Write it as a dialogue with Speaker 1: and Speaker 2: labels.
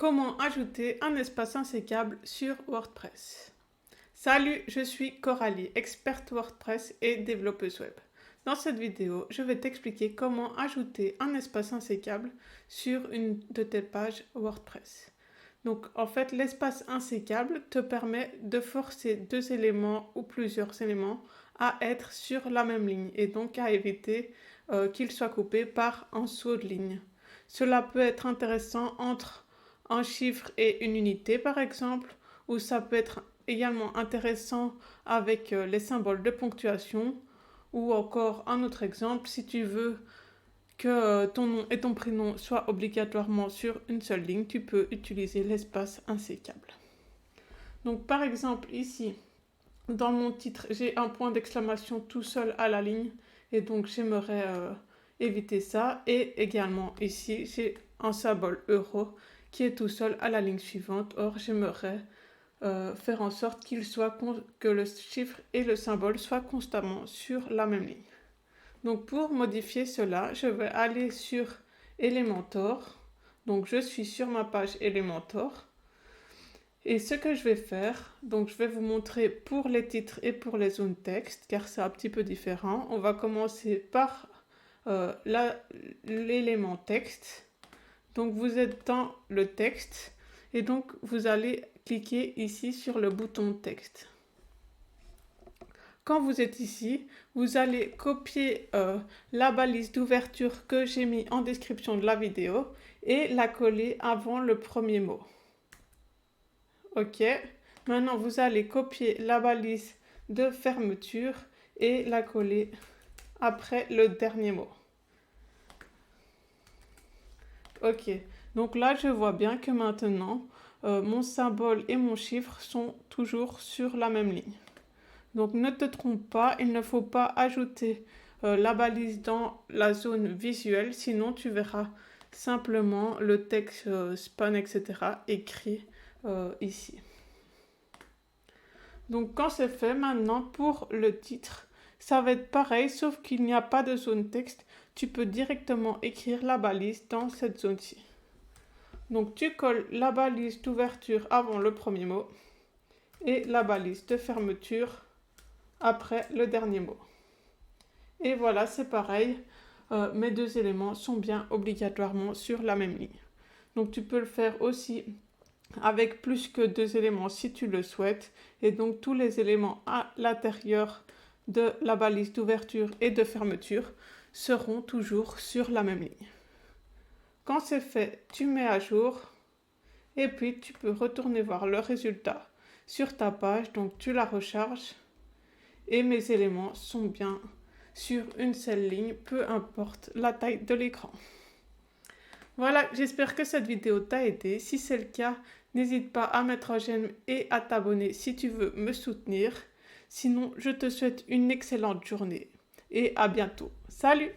Speaker 1: Comment ajouter un espace insécable sur WordPress? Salut, je suis Coralie, experte WordPress et développeuse web. Dans cette vidéo, je vais t'expliquer comment ajouter un espace insécable sur une de tes pages WordPress. Donc en fait, l'espace insécable te permet de forcer deux éléments ou plusieurs éléments à être sur la même ligne et donc à éviter qu'ils soient coupés par un saut de ligne. Cela peut être intéressant entre un chiffre et une unité par exemple, ou ça peut être également intéressant avec les symboles de ponctuation, ou encore un autre exemple, si tu veux que ton nom et ton prénom soient obligatoirement sur une seule ligne, tu peux utiliser l'espace insécable. Donc par exemple ici, dans mon titre, j'ai un point d'exclamation tout seul à la ligne, et donc j'aimerais éviter ça. Et également ici, j'ai un symbole euro qui est tout seul à la ligne suivante. Or, j'aimerais faire en sorte que le chiffre et le symbole soient constamment sur la même ligne. Donc pour modifier cela, je vais aller sur Elementor. Donc je suis sur ma page Elementor. Et ce que je vais faire, donc je vais vous montrer pour les titres et pour les zones texte, car c'est un petit peu différent. On va commencer par l'élément texte. Donc vous êtes dans le texte et donc vous allez cliquer ici sur le bouton texte. Quand vous êtes ici, vous allez copier la balise d'ouverture que j'ai mis en description de la vidéo et la coller avant le premier mot. Ok, maintenant vous allez copier la balise de fermeture et la coller après le dernier mot. Ok, donc là je vois bien que maintenant mon symbole et mon chiffre sont toujours sur la même ligne. Donc ne te trompe pas, il ne faut pas ajouter la balise dans la zone visuelle, sinon tu verras simplement le texte span, etc. écrit ici. Donc quand c'est fait, maintenant pour le titre, ça va être pareil, sauf qu'il n'y a pas de zone texte. Tu peux directement écrire la balise dans cette zone-ci. Donc tu colles la balise d'ouverture avant le premier mot et la balise de fermeture après le dernier mot. Et voilà, c'est pareil, mes deux éléments sont bien obligatoirement sur la même ligne. Donc tu peux le faire aussi avec plus que deux éléments si tu le souhaites, et donc tous les éléments à l'intérieur de la balise d'ouverture et de fermeture seront toujours sur la même ligne. Quand c'est fait, tu mets à jour et puis tu peux retourner voir le résultat sur ta page, donc tu la recharges et mes éléments sont bien sur une seule ligne, peu importe la taille de l'écran. Voilà, j'espère que cette vidéo t'a aidé. Si c'est le cas, n'hésite pas à mettre un j'aime et à t'abonner si tu veux me soutenir. Sinon, je te souhaite une excellente journée et à bientôt. Salut!